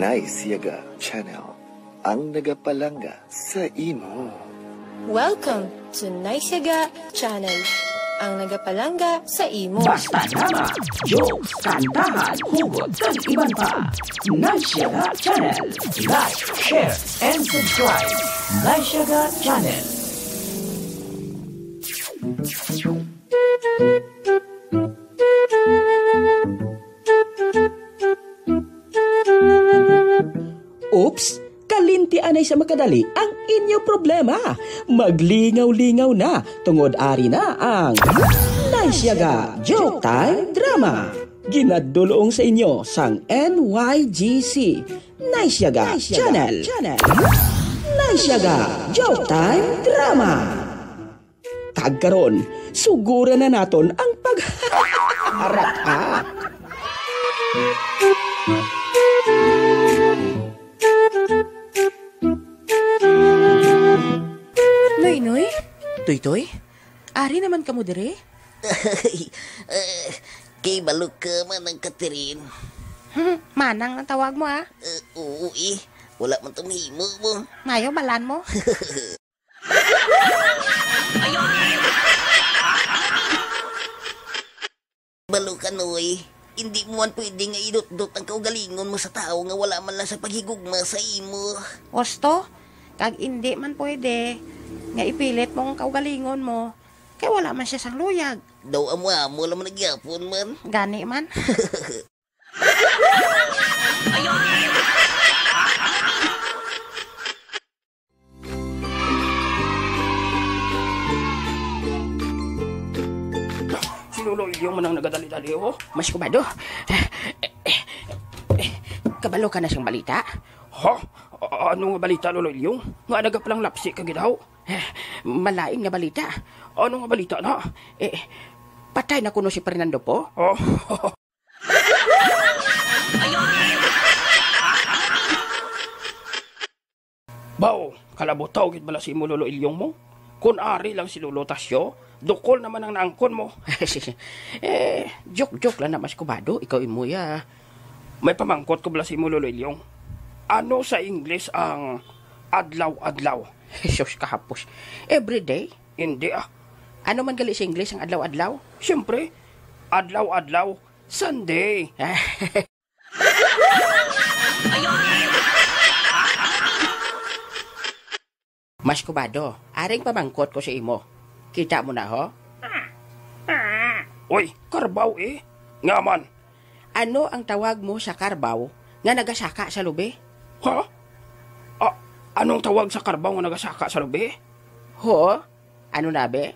Nice Yaga Channel, ang nagapalanga sa imo. Welcome to Nice Yaga Channel, ang nagapalanga sa imo. Basta drama, jokes, kantahan, hugot, at iban pa. Nice Yaga Channel. Like, share, and subscribe. Nice Yaga Channel. Oops! Kalintian ay sa makadali ang inyo problema. Maglingaw-lingaw na, tungod ari na ang Nice Yaga Joke Time Drama. Ginadulong sa inyo sang NYGC Nice Yaga Channel. Nice Yaga Joke Time Drama. Kagkaron, sugura na naton ang pagharap ha. Noy, Toy, ari naman kamo dire? Kay balok ka man ang Catherine. Manang ang tawag mo ha? Oo wala man tumimo mo. Mayo balan mo? Balok ka noy. Hindi mo man pwede nga idot-dot ang kaugalingon mo sa tao nga wala man lang sa paghigugma sa imo. Osto, kag hindi man pwede nga ipilit mong kaugalingon mo, kay wala man siya sang luyag. Daw amo lang nagyapon man. Gani man. Sinuloy yung manang nagadali-dali oh. Mas kubado. Kabalo ka na siyang balita? Ha? Ano nga balita, Lolo Ilyong? Nga nagapalang lapsi ka gidaw? Malaing nga balita. Ano nga balita na? Patay na kuno si Fernando po? Oh. Baw, kalabotaw gid bala si mo, Lolo Ilyong mo? Kun ari lang si Lolo Tasyo, dukol naman ang naangkon mo. Joke lang na mas kubado. Ikaw imuya. May pamangkot ko bala si mo, Lolo Ilyong. Ano sa English ang adlaw-adlaw? Jesus kahapos. Everyday? Hindi Ano man gali sa English ang adlaw-adlaw? Siyempre, adlaw-adlaw, Sunday. Mas kubado, aring pamangkot ko sa imo. Kita mo na ho? Uy, karbaw Nga man. Ano ang tawag mo sa karbaw nga nagasaka sa lubi? Ha? Anong tawag sa karbaw nga nagasaka sa lubi? Ho? Ano na be?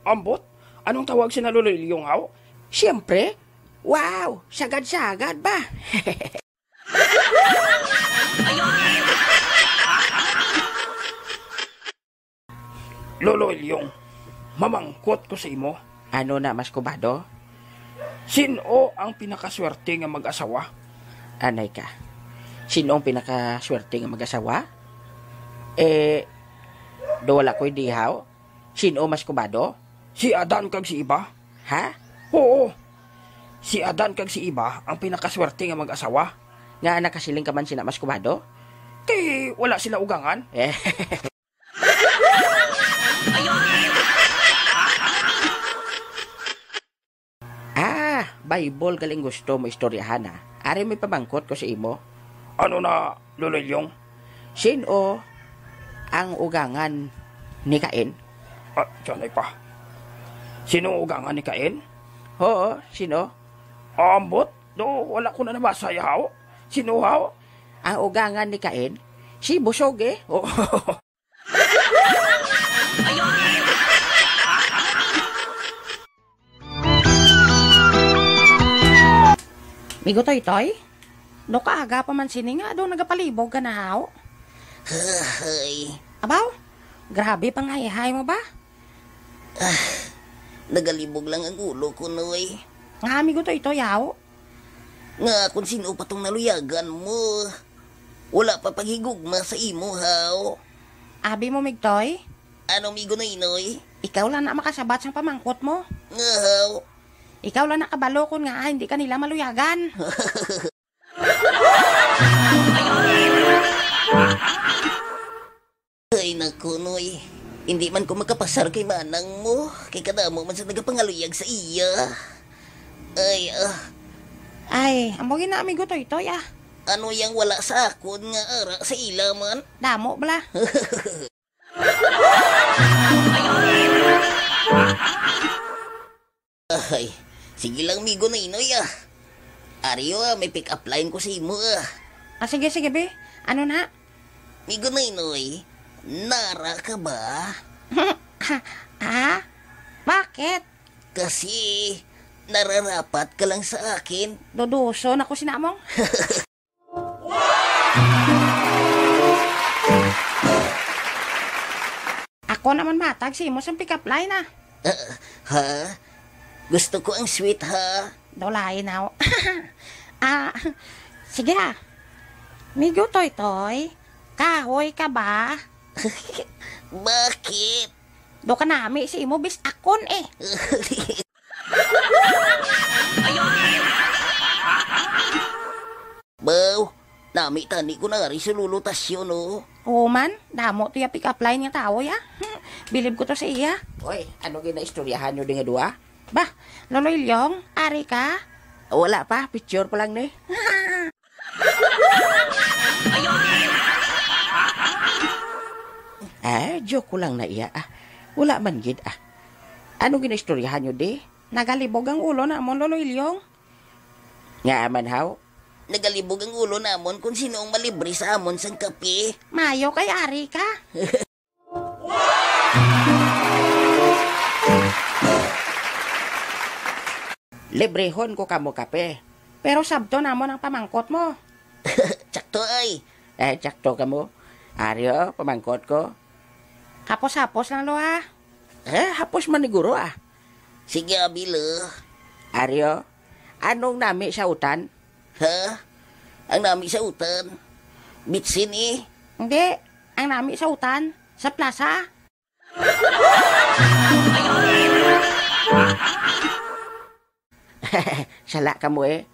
Ambot? Anong tawag si Lolo Ilyong haw? Siyempre. Wow! Sagad-sagad ba? Lolo Ilyong, mamangkot ko sa imo. Ano na mas kubado? Sino ang pinakaswerte nga mag-asawa? Anay ka. Sino ang pinakaswerte nga mag-asawa? Do wala ko'y dihaw? Sino mas kubado? Si Adan kag si Iba? Ha? Oo. Si Adan kag si Iba ang pinakaswerte nga mag-asawa. Nga nakasiling ka man sina mas kubado? Kay wala sila ugangan. Bible galing gusto mo istoryahan ha. Ari may pamangkot ko sa imo. Ano na, Lolo Ilyong? Sino ang ugangan ni Cain? Diyan ay pa. Sino ang ugangan ni Cain? Oo, sino? Ambot? Do, wala ko na nabasa yaw. Sino haw? Ang ugangan ni Cain? Si Busog Oh. Migo Toy? Do kaaga pa man sini nga, do nagapalibog ka na haw? Hay. Abaw, grabe pang hay mo ba? Nagalibog lang ang ulo ko, noy. Nga, amigo Toy haw? Nga kung sino pa tong naluyagan mo. Wala pa paghigugma sa imo, haw. Abi mo, Migtoy? Ano, migo na inoy? Ikaw lang na makasabat sa pamangkot mo. Nga, haw. Ikaw lang nakabalo kun nga hindi ka nila maluyagan. Hindi man ko makapasar kay manang mo. Kay kadamo man sa nagapangaluyag sa iya. Ay, amogin na amigo Toy-Toy ah. Ano yang wala sa akon nga ara sa ila man? Damo bala. Ay, sige lang migo na inoy ah. Ariyo may pick up line ko sa imo ah. Sige, be. Ano na? Migo na inoy, nara ka ba? Bakit? Kasi nararapat ka lang sa akin. Dodoso na ko sinamong. Ako naman matag si mo sa pick-up line ah. Ha? Gusto ko ang sweet ha. Dolain ako. Sige ah. Migo Toy-Toy, kahoy ka ba? Bakit? Do ka nami si imo bis akon eh. Baw, nami tani ko na rin sa lulutasyon oh. Oo man, damo to ya pick-up line nga tao ya. Bilib ko to sa iya. Oy, ano gina-istoryahan nyo din nga dua? Bah, Lolo Ilyong, ari ka? Wala pa, picture pa lang ni. Joke ko lang na iya ah. Wala man gid ah. Ano gina-istoryahan nyo di? Nagalibog ang ulo na amon Lolo Ilyong. Nga man haw? Nagalibog ang ulo namon kung sino ang malibre sa amon sang kape. Mayo kay ari ka. Librehon ko kamo kape. Pero sabto namon ang pamangkot mo. Tsakto ay. Tsakto ka mo. Aryo, pamangkot ko. Hapos-hapos lang lo ha. Hapos maniguro ah. Sige abilo. Aryo, anong nami sa utan? Ha? Ang nami sa utan? Bitsin eh. Hindi, ang nami sa utan. Sa plaza. Sala ka mo eh.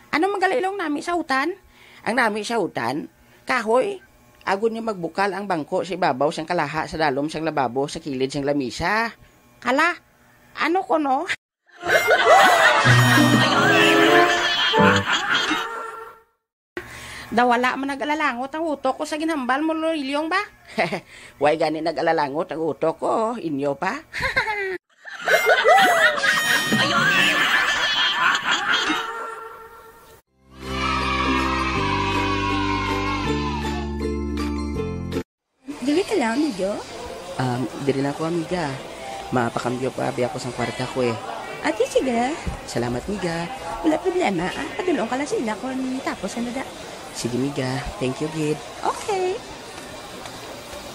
Ano magalilong nami sa utan? Ang nami sa utan, kahoy. Agon niya magbukal ang bangko sa ibabaw siyang kalaha sa dalom siyang lababo sa kilid siyang lamisa. Kala, ano ko no? Dawala man nag-alalangot ang utok ko sa ginhambal mo, Lorilyong ba? Way gani nag-alalangot ang utok ko, inyo pa? Dili ka lang, amigo? Diri na ako, amiga. Mapakambyo pa abi ako sa kwarta ko eh. Ate, sige. Salamat, miga. Wala problema. Padulong ka lang sila kung tapos ka na da. Sige, miga. Thank you, Gid. Okay.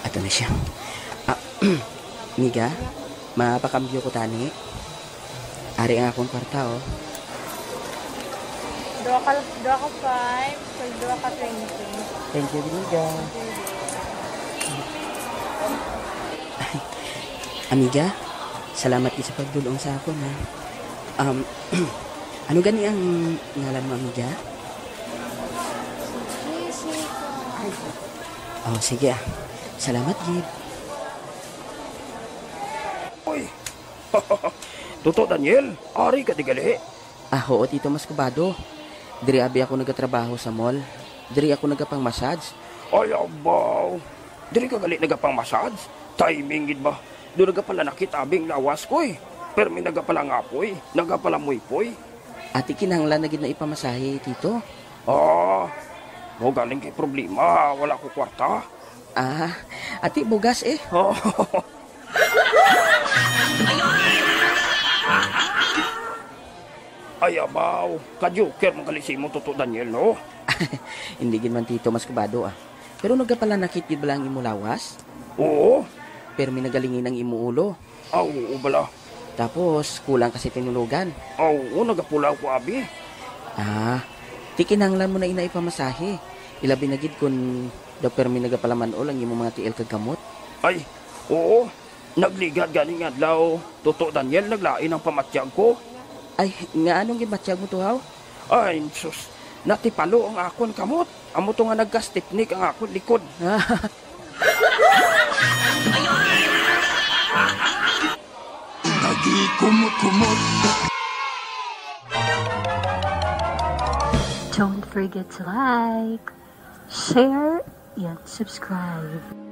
Ato na siya. Miga, mapakambyo ko tani. Ari ang akong kwarta, oh. Dua ka 5, so dua ka 20. Thank you, miga. Amiga, salamat sa pagdulong sa ako na. Ano gani ang ngalan mo, amiga? Oh, sige ah. Salamat, Gid. Uy! Totoo, Daniel. Ari ka di gali. Oo, Tito Mascobado. Diri abi ako nagatrabaho sa mall. Diri ako nagapang massage. Ay, abaw. Dili ka gali nagapang massage. Timing, gid ba? Doon nagapala nakitabing lawas ko eh. Pero may nagapala ngapoy. Nagapala muipoy. Ati kinahanglan na gid na ipamasahe, Tito. Mo galing kay problema. Wala ko kwarta. Ati bugas eh. Ay, abaw. Ka-joker mong kalisi mo, Toto Daniel, no? Hindi gid man, Tito Mascobado ah. Pero nagapala nakit gid bala ang imo lawas? Oo. Pero may nagalingin ang imo ulo. Oo, bala. Tapos kulang kasi tinulugan. Oo, nagapulaw ko, abi. Ti kinahanglan mo na ina ipamasahe. Ilabi na gid kun daw permi nagapalamanol ang imo mga tiil kag gamot. Ay, oo. Nagligad ganing adlaw. Toto Daniel, naglain ang pamatyag ko. Ay, nga anong gibatyag mo tuhaw? Ay, sus. Natipalo ang akon kamot. Amo to nga nagkas teknik ang akon likod. Kumot-kumot. Don't forget to like, share, and subscribe.